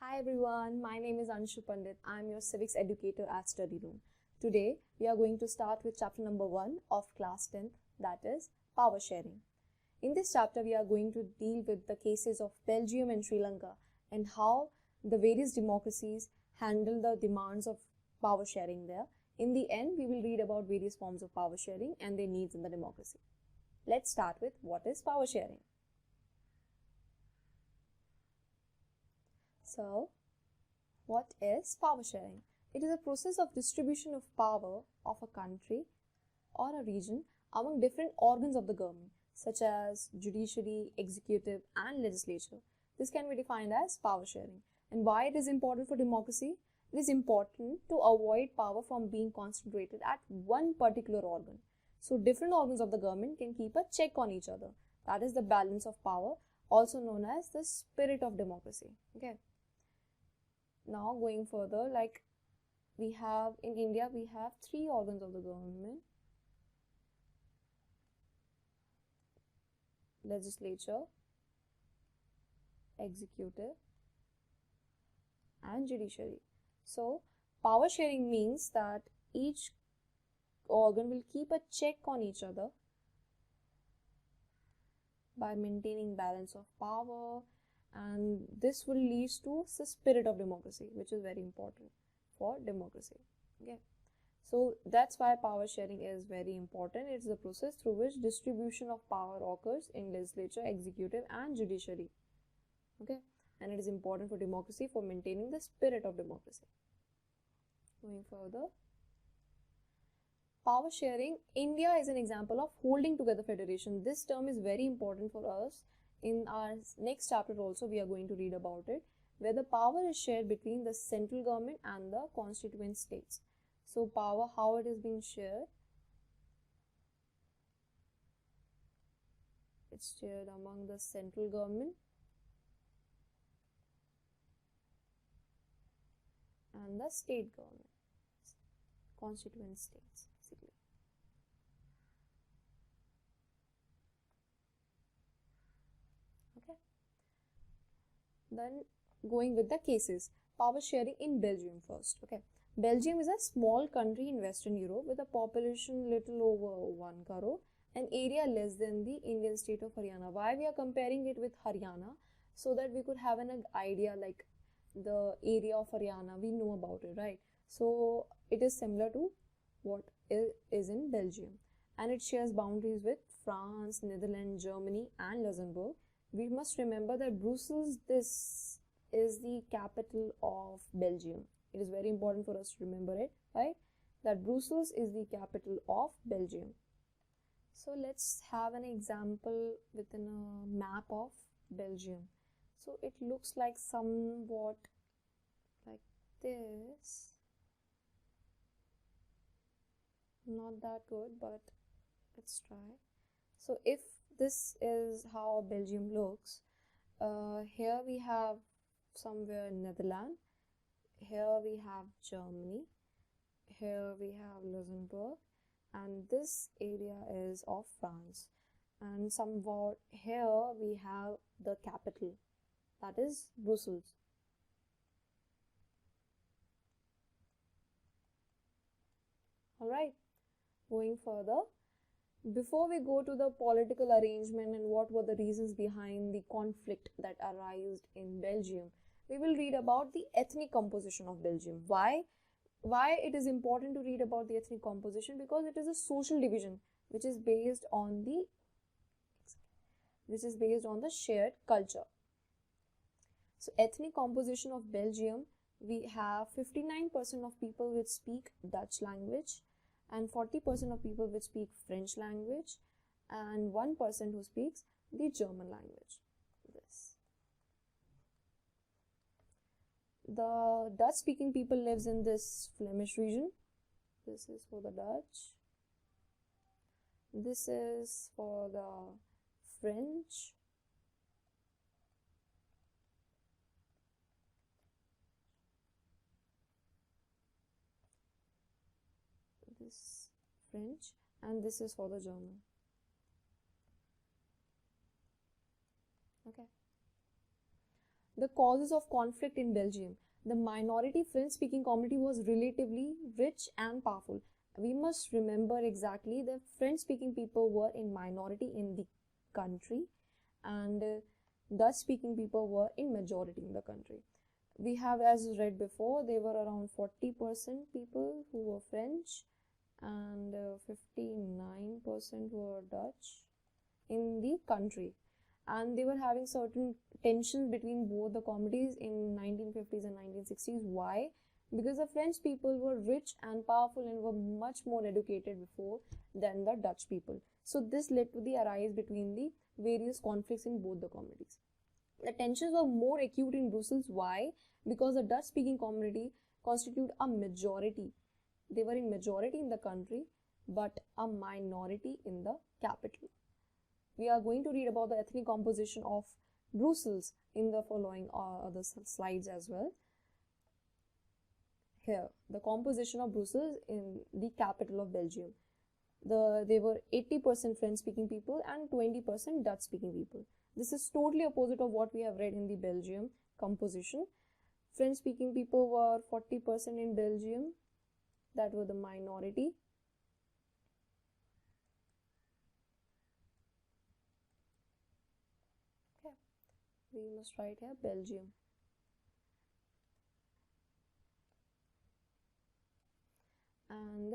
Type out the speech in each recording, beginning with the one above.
Hi everyone, my name is Anshu Pandit. I'm your civics educator at Study Room. Today we are going to start with chapter number 1 of class 10th, that is power sharing. In this chapter we are going to deal with the cases of Belgium and Sri Lanka and how the various democracies handle the demands of power sharing there. In the end we will read about various forms of power sharing and their needs in the democracy. Let's start with what is power sharing. So, what is power sharing? It is a process of distribution of power of a country or a region among different organs of the government, such as judiciary, executive, and legislature. This can be defined as power sharing. And why it is important for democracy? It is important to avoid power from being concentrated at one particular organ. So, different organs of the government can keep a check on each other. That is the balance of power, also known as the spirit of democracy. Okay. Now going further, like we have in India, we have 3 organs of the government: legislature, executive, and judiciary. So power sharing means that each organ will keep a check on each other by maintaining balance of power, and this will lead to the spirit of democracy, which is very important for democracy. Okay, so that's why power sharing is very important. It's the process through which distribution of power occurs in legislature, executive, and judiciary. Okay, and it is important for democracy for maintaining the spirit of democracy. Going further, power sharing, India is an example of holding together federation. This term is very important for us. In our next chapter also we are going to read about it, where the power is shared between the central government and the constituent states. So power, how it is being shared? It's shared among the central government and the state government, constituent states basically. Okay. Then going with the cases, power sharing in Belgium first. Okay, Belgium is a small country in Western Europe with a population little over 1 crore, an area less than the Indian state of Haryana. Why we are comparing it with Haryana? So that we could have an idea, like the area of Haryana, we know about it, right? So it is similar to what is in Belgium, and it shares boundaries with France, Netherlands, Germany, and Luxembourg. We must remember that Brussels, this is the capital of Belgium. It is very important for us to remember it, right? That Brussels is the capital of Belgium. So let's have an example within a map of Belgium. So it looks like somewhat like this. Not that good, but let's try. So if this is how Belgium looks, here we have somewhere Netherlands, here we have Germany, here we have Luxembourg, and this area is of France, and somewhat here we have the capital, that is Brussels. Alright, going further, before we go to the political arrangement and what were the reasons behind the conflict that arose in Belgium, we will read about the ethnic composition of Belgium. Why it is important to read about the ethnic composition? Because it is a social division which is based on the shared culture. So ethnic composition of Belgium, we have 59% of people which speak Dutch language, and 40% of people which speak French language, and 1% who speaks the German language. This. The Dutch speaking people lives in this Flemish region. This is for the Dutch. This is for the French. This French, and this is for the German. Okay. The causes of conflict in Belgium. The minority French-speaking community was relatively rich and powerful. We must remember exactly the French-speaking people were in minority in the country, and Dutch-speaking people were in majority in the country. We have, as read before, there were around 40% people who were French, and 59% were Dutch in the country, and they were having certain tensions between both the communities in 1950s and 1960s. Why? Because the French people were rich and powerful and were much more educated before than the Dutch people. So this led to the arise between the various conflicts in both the communities. The tensions were more acute in Brussels. Why? Because the Dutch speaking community constitute a majority. They were in majority in the country, but a minority in the capital. We are going to read about the ethnic composition of Brussels in the following other slides as well. Here, the composition of Brussels in the capital of Belgium. They were 80% French-speaking people and 20% Dutch-speaking people. This is totally opposite of what we have read in the Belgium composition. French-speaking people were 40% in Belgium. That were the minority. Okay, we must write here Belgium. And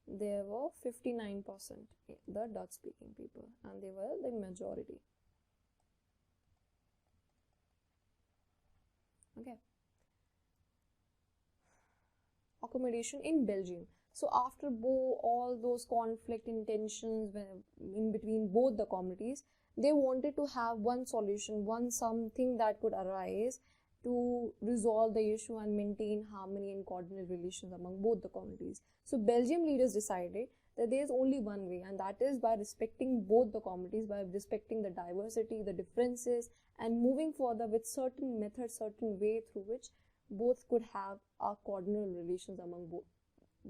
there were 59% the Dutch speaking people, and they were the majority. Okay. Accommodation in Belgium. So after all those conflict and tensions in between both the communities, they wanted to have one solution, something that could arise to resolve the issue and maintain harmony and coordinate relations among both the communities. So Belgium leaders decided that there is only one way, and that is by respecting both the communities, by respecting the diversity, the differences, and moving further with certain methods, certain way through which both could have a coordinate relations among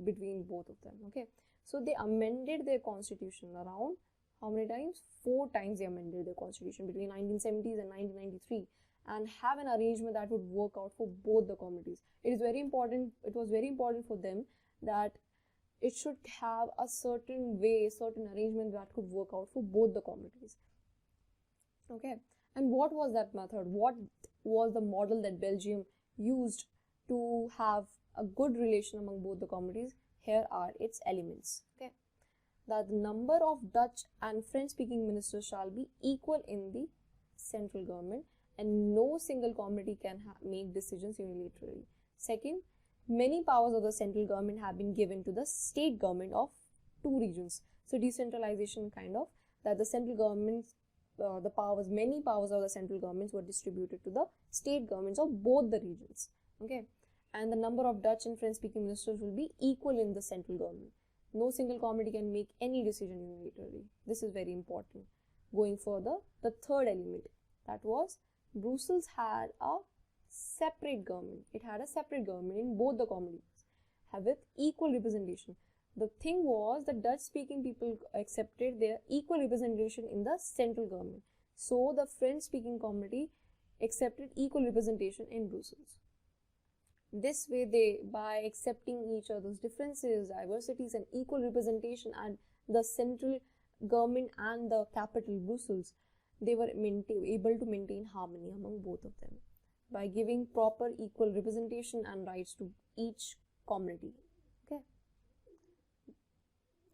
between both of them. Okay, so they amended their constitution around how many times? 4 times they amended their constitution between 1970s and 1993, and have an arrangement that would work out for both the communities. It was very important for them that it should have a certain way, certain arrangement that could work out for both the communities. Okay, and what was that method? What was the model that Belgium used to have a good relation among both the communities? Here are its elements. Okay, that the number of Dutch and French speaking ministers shall be equal in the central government, and no single community can make decisions unilaterally. Second, many powers of the central government have been given to the state government of 2 regions. So decentralization kind of, that the central governments, many powers of the central governments were distributed to the state governments of both the regions. Okay, and the number of Dutch and French speaking ministers will be equal in the central government. No single community can make any decision unilaterally. This is very important. Going further, the third element, that was Brussels had a separate government. It had a separate government in both the communities with equal representation. The thing was, the Dutch speaking people accepted their equal representation in the central government. So the French speaking community accepted equal representation in Brussels. This way, by accepting each other's differences, diversities, and equal representation at the central government and the capital Brussels, they were able to maintain harmony among both of them by giving proper equal representation and rights to each community. Okay.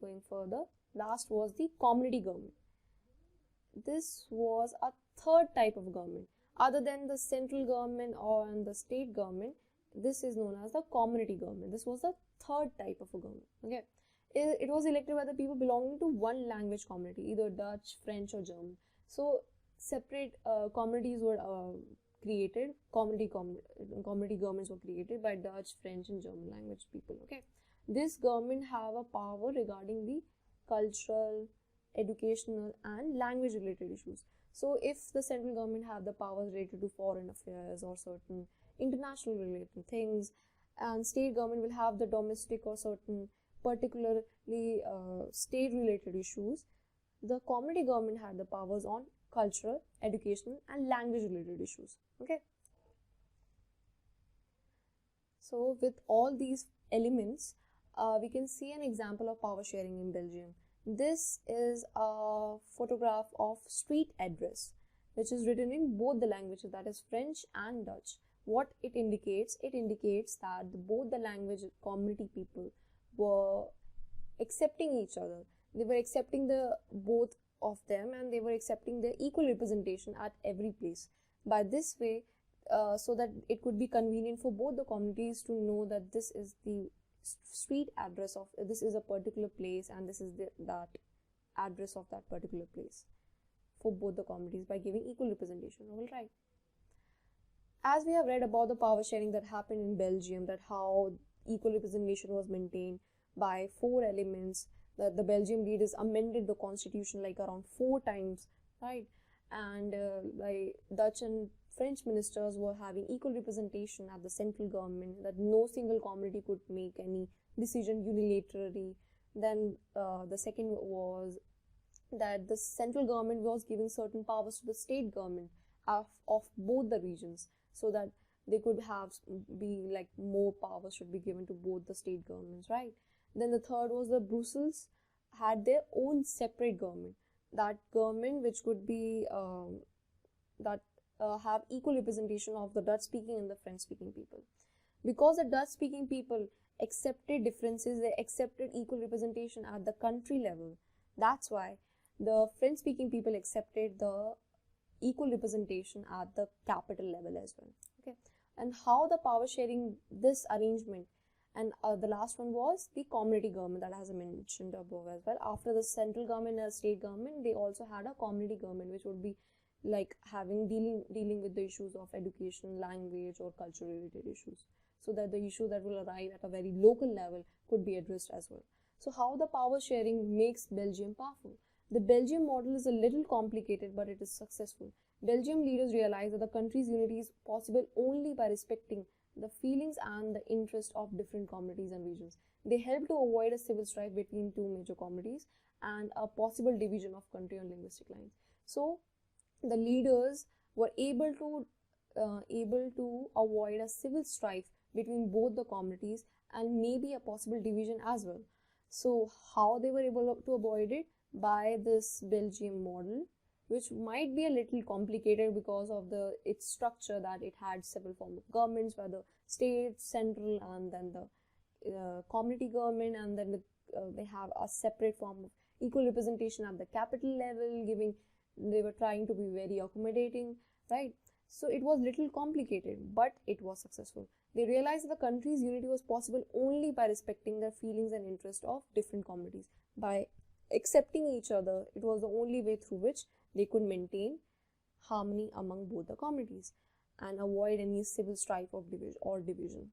Going further, last was the community government. This was a third type of government. Other than the central government or the state government, this is known as the community government. This was the third type of a government. Okay, it was elected by the people belonging to one language community, either Dutch, French, or German. So separate communities were created. Community governments were created by Dutch, French, and German language people. Okay, this government have a power regarding the cultural, educational, and language related issues. So if the central government have the powers related to foreign affairs or certain international related things, and state government will have the domestic or certain particularly state related issues, the community government had the powers on cultural, educational, and language related issues. Okay, So with all these elements, we can see an example of power sharing in Belgium. This is a photograph of street address, which is written in both the languages, that is French and Dutch. What it indicates that both the language community people were accepting each other. They were accepting the both of them, and they were accepting the equal representation at every place. By this way, so that it could be convenient for both the communities to know that this is the street address of this is a particular place, and this is that address of that particular place for both the communities, by giving equal representation. All right. As we have read about the power sharing that happened in Belgium, that how equal representation was maintained by 4 elements, that the Belgium leaders amended the constitution like around 4 times, right? And by Dutch and French ministers were having equal representation at the central government, that no single community could make any decision unilaterally. Then the second was that the central government was giving certain powers to the state government of both the regions, so that they could have be like more power should be given to both the state governments, right? Then the third was the Brussels had their own separate government, that government which could be have equal representation of the Dutch speaking and the French speaking people. Because the Dutch speaking people accepted differences, they accepted equal representation at the country level. That's why the French speaking people accepted the equal representation at the capital level as well. Okay, and how the power sharing this arrangement, and the last one was the community government that I mentioned above as well. After the central government and state government, they also had a community government, which would be like having dealing with the issues of education, language, or cultural related issues, so that the issue that will arrive at a very local level could be addressed as well. So how the power sharing makes Belgium powerful? The Belgium model is a little complicated, but it is successful. Belgium leaders realize that the country's unity is possible only by respecting the feelings and the interest of different communities and regions. They help to avoid a civil strife between 2 major communities and a possible division of country on linguistic lines. So the leaders were able to avoid a civil strife between both the communities and maybe a possible division as well. So how they were able to avoid it? By this Belgium model, which might be a little complicated because of its structure, that it had several forms of governments, where the state, central, and then the community government, and then they have a separate form of equal representation at the capital level, they were trying to be very accommodating, right? So it was little complicated, but it was successful. They realized that the country's unity was possible only by respecting the feelings and interests of different communities. By accepting each other, it was the only way through which they could maintain harmony among both the communities and avoid any civil strife of division.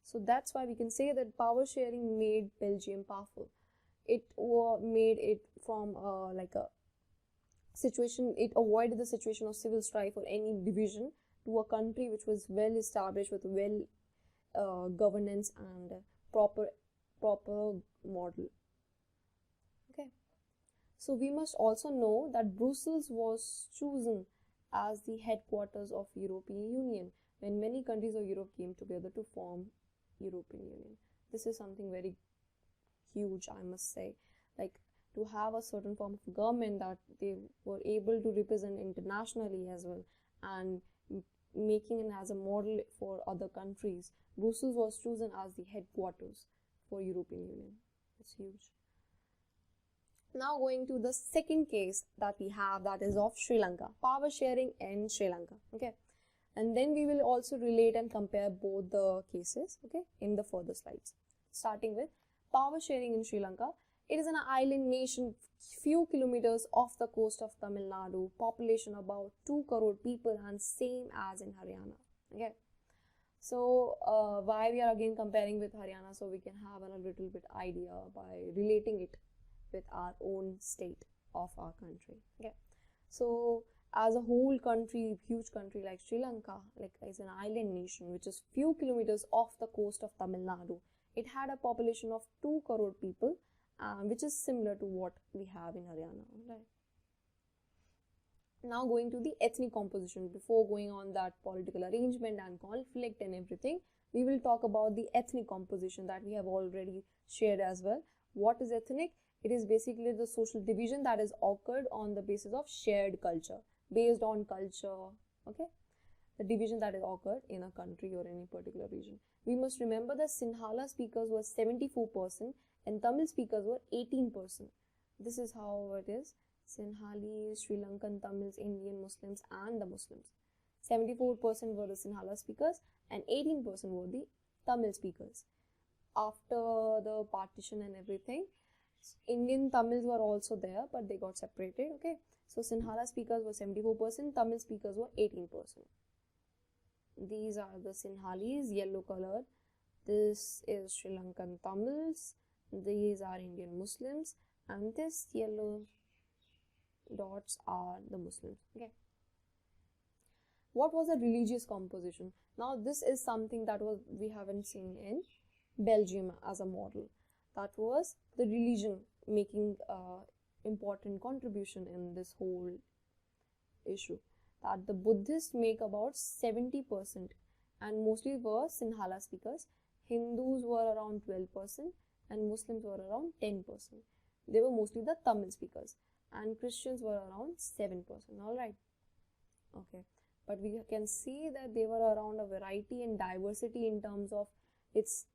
So that's why we can say that power sharing made Belgium powerful. It made it from like a situation, it avoided the situation of civil strife or any division to a country which was well established with governance and proper model. Okay, so we must also know that Brussels was chosen as the headquarters of European Union when many countries of Europe came together to form European Union. This is something very huge, I must say, like to have a certain form of government that they were able to represent internationally as well, and making it as a model for other countries. Brussels was chosen as the headquarters for European Union. It's huge. Now going to the second case that we have, that is of Sri Lanka, power sharing in Sri Lanka. Okay, and then we will also relate and compare both the cases, okay, in the further slides. Starting with power sharing in Sri Lanka. It is an island nation, few kilometers off the coast of Tamil Nadu, population about 2 crore people, and same as in Haryana. Okay, so why we are again comparing with Haryana? So we can have a little bit idea by relating it with our own state of our country. Okay, so as a whole country, huge country like Sri Lanka, like is an island nation which is few kilometers off the coast of Tamil Nadu. It had a population of 2 crore people, which is similar to what we have in Haryana. Right? Now going to the ethnic composition. Before going on that political arrangement and conflict and everything, we will talk about the ethnic composition that we have already shared as well. What is ethnic? It is basically the social division that has occurred on the basis of shared culture, based on culture, okay? The division that has occurred in a country or any particular region. We must remember that Sinhala speakers were 74% and Tamil speakers were 18%. This is how it is. Sinhalese, Sri Lankan Tamils, Indian Muslims and the Muslims. 74% were the Sinhala speakers and 18% were the Tamil speakers. After the partition and everything, Indian Tamils were also there, but they got separated, okay? So Sinhala speakers were 74%, Tamil speakers were 18%. These are the Sinhalese, yellow colored. This is Sri Lankan Tamils. These are Indian Muslims, and this yellow dots are the Muslims, okay? What was the religious composition? Now this is something that we haven't seen in Belgium as a model. That was the religion making important contribution in this whole issue. That the Buddhists make about 70% and mostly were Sinhala speakers. Hindus were around 12% and Muslims were around 10%. They were mostly the Tamil speakers, and Christians were around 7%. Alright, okay, but we can see that they were around a variety and diversity in terms of its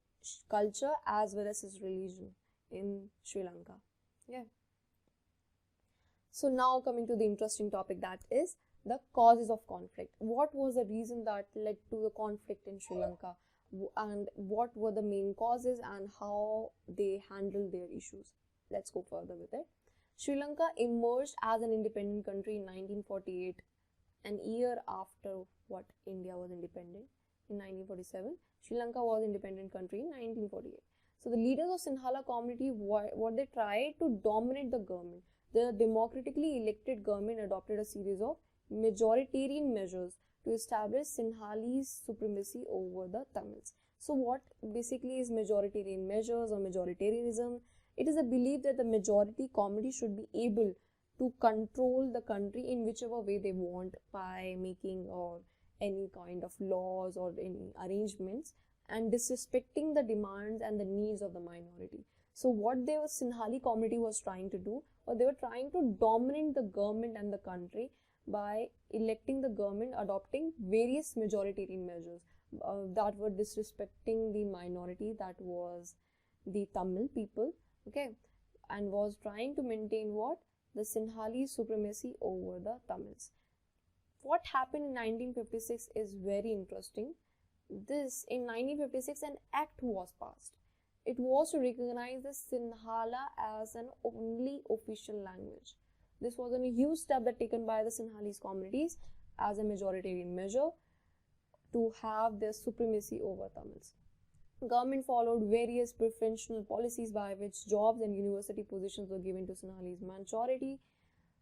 culture as well as its religion in Sri Lanka. Yeah. So now coming to the interesting topic, that is the causes of conflict. What was the reason that led to the conflict in Sri Lanka, and what were the main causes and how they handled their issues? Let's go further with it. Sri Lanka emerged as an independent country in 1948, an year after what India was independent in 1947. Sri Lanka was independent country in 1948. So the leaders of Sinhala community, what they tried to dominate the government. The democratically elected government adopted a series of majoritarian measures to establish Sinhalese supremacy over the Tamils. So what basically is majoritarian measures or majoritarianism? It is a belief that the majority community should be able to control the country in whichever way they want by making or any kind of laws or any arrangements and disrespecting the demands and the needs of the minority. So what the Sinhali community was trying to do, or they were trying to dominate the government and the country by electing the government, adopting various majoritarian measures that were disrespecting the minority, that was the Tamil people, okay, and was trying to maintain what? The Sinhali supremacy over the Tamils. What happened in 1956 is very interesting. In 1956, an act was passed. It was to recognize the Sinhala as an only official language. This was a huge step that taken by the Sinhalese communities as a majoritarian measure to have their supremacy over Tamils. Government followed various preferential policies by which jobs and university positions were given to Sinhalese majority.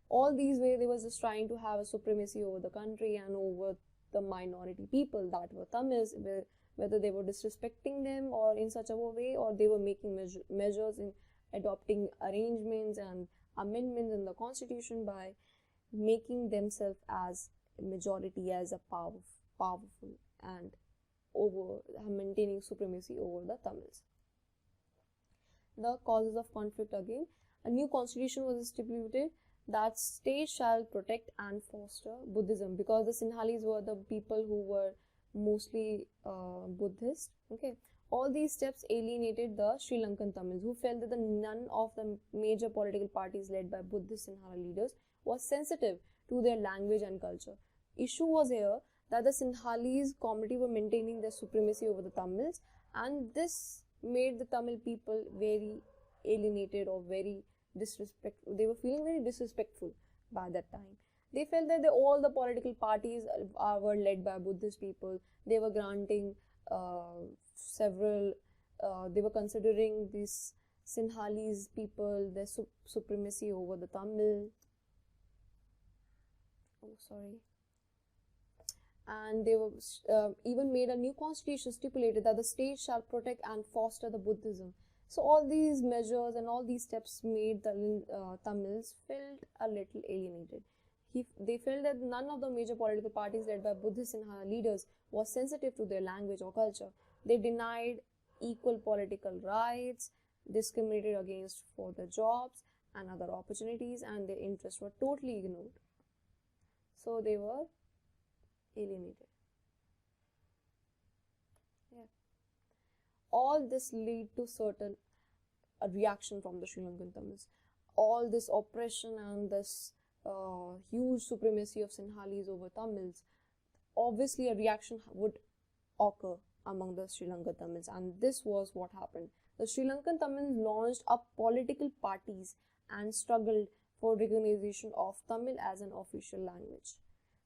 All these ways they were just trying to have a supremacy over the country and over the minority people that were Tamils, whether they were disrespecting them or in such a way, or they were making measures in adopting arrangements and amendments in the constitution by making themselves as a majority, as a powerful and over maintaining supremacy over the Tamils. The causes of conflict again. A new constitution was stipulated that state shall protect and foster Buddhism, because the Sinhalese were the people who were mostly Buddhist, okay. All these steps alienated the Sri Lankan Tamils, who felt that none of the major political parties led by Buddhist Sinhala leaders was sensitive to their language and culture. Issue was here that the Sinhalese community were maintaining their supremacy over the Tamils, and this made the Tamil people very alienated or very disrespectful. They were feeling very disrespectful by that time. They felt that all the political parties were led by Buddhist people. They were granting they were considering these Sinhalese people, their supremacy over the Tamil. And they were even made a new constitution stipulated that the state shall protect and foster the Buddhism. So all these measures and all these steps made the Tamils felt a little alienated. They felt that none of the major political parties led by Buddhist Sinhala leaders was sensitive to their language or culture. They denied equal political rights, discriminated against for the jobs and other opportunities, and their interests were totally ignored. So they were alienated. Yeah. All this lead to certain reaction from the Sri Lankan Tamils. All this oppression and this huge supremacy of Sinhalese over Tamils, obviously a reaction would occur among the Sri Lankan Tamils, and this was what happened. The Sri Lankan Tamils launched up political parties and struggled for recognition of Tamil as an official language.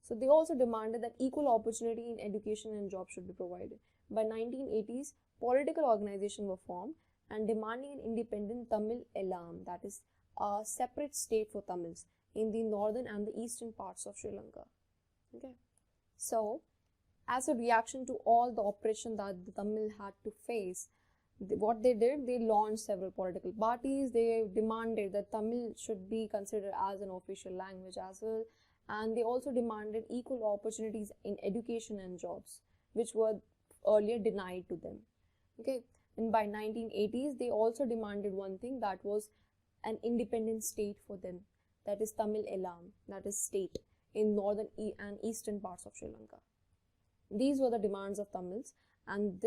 So they also demanded that equal opportunity in education and jobs should be provided. By 1980s, political organizations were formed and demanding an independent Tamil Elam, that is a separate state for Tamils in the northern and the eastern parts of Sri Lanka. Okay. So, as a reaction to all the oppression that the Tamil had to face, what they did, they launched several political parties. They demanded that Tamil should be considered as an official language as well, and they also demanded equal opportunities in education and jobs, which were earlier denied to them. Okay, and by 1980s, they also demanded one thing, that was an independent state for them, that is Tamil Elam, that is state in northern and eastern parts of Sri Lanka. These were the demands of Tamils, and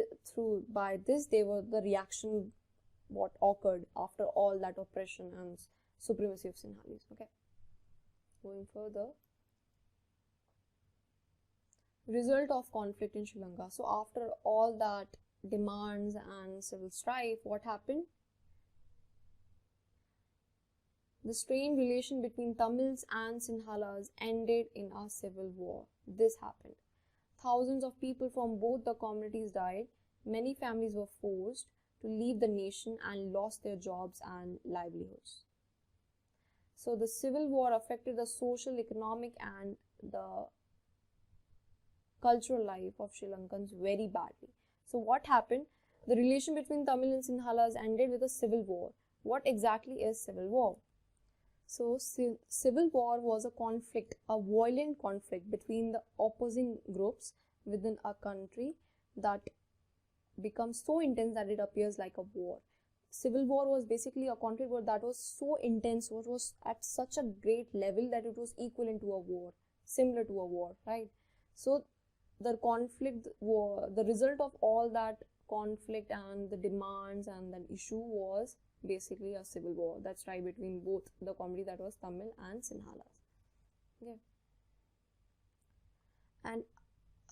by this they were the reaction what occurred after all that oppression and supremacy of Sinhalese. Okay, going further, result of conflict in Sri Lanka. So after all that demands and civil strife, what happened? The strained relation between Tamils and Sinhalas ended in a civil war. This happened. Thousands of people from both the communities died. Many families were forced to leave the nation and lost their jobs and livelihoods. So the civil war affected the social, economic and the cultural life of Sri Lankans very badly. So what happened? The relation between Tamil and Sinhalas ended with a civil war. What exactly is civil war? So, civil war was a conflict, a violent conflict between the opposing groups within a country that becomes so intense that it appears like a war. Civil war was basically a conflict that was so intense, it was at such a great level that it was equivalent to a war, similar to a war, right? So, the conflict war, the result of all that conflict and the demands and the issue was basically a civil war. That's right, between both the community, that was Tamil and Sinhalas. Okay. And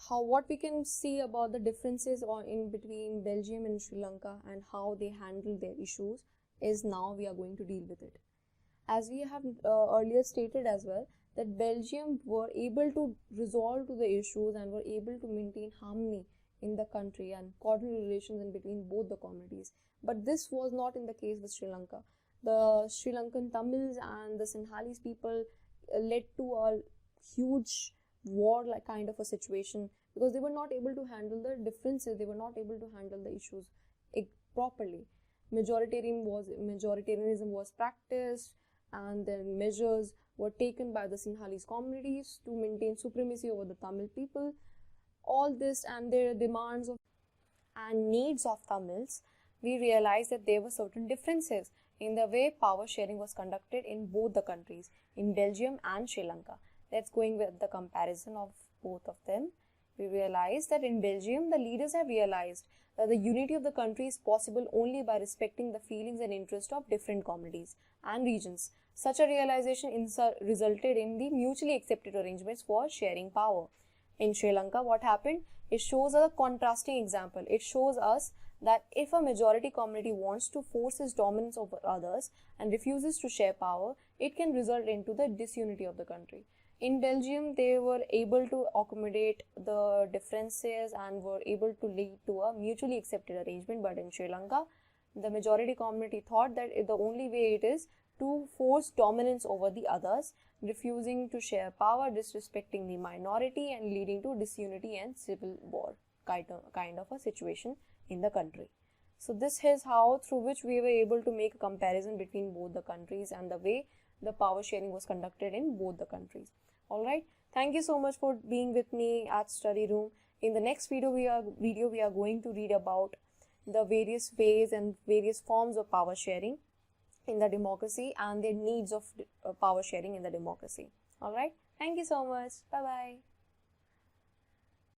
what we can see about the differences in between Belgium and Sri Lanka and how they handle their issues is now we are going to deal with it. As we have earlier stated as well, that Belgium were able to resolve to the issues and were able to maintain harmony in the country and cordial relations in between both the communities. But this was not in the case with Sri Lanka. The Sri Lankan Tamils and the Sinhalese people led to a huge war-like kind of a situation because they were not able to handle the differences, they were not able to handle the issues properly. Majoritarianism was practiced, and then measures were taken by the Sinhalese communities to maintain supremacy over the Tamil people. All this and their demands and needs of Tamils, we realized that there were certain differences in the way power sharing was conducted in both the countries, in Belgium and Sri Lanka. Let's going with the comparison of both of them. We realized that in Belgium, the leaders have realized that the unity of the country is possible only by respecting the feelings and interests of different communities and regions. Such a realization resulted in the mutually accepted arrangements for sharing power. In Sri Lanka, what happened? It shows a contrasting example. It shows us that if a majority community wants to force its dominance over others and refuses to share power, it can result into the disunity of the country. In Belgium, they were able to accommodate the differences and were able to lead to a mutually accepted arrangement. But in Sri Lanka, the majority community thought that the only way it is to force dominance over the others, refusing to share power, disrespecting the minority, and leading to disunity and civil war kind of a situation in the country. So this is how, through which we were able to make a comparison between both the countries and the way the power sharing was conducted in both the countries. All right. Thank you so much for being with me at study room. In the next video, we are going to read about the various ways and various forms of power sharing in the democracy and the needs of power sharing in the democracy. All right. Thank you so much. Bye bye.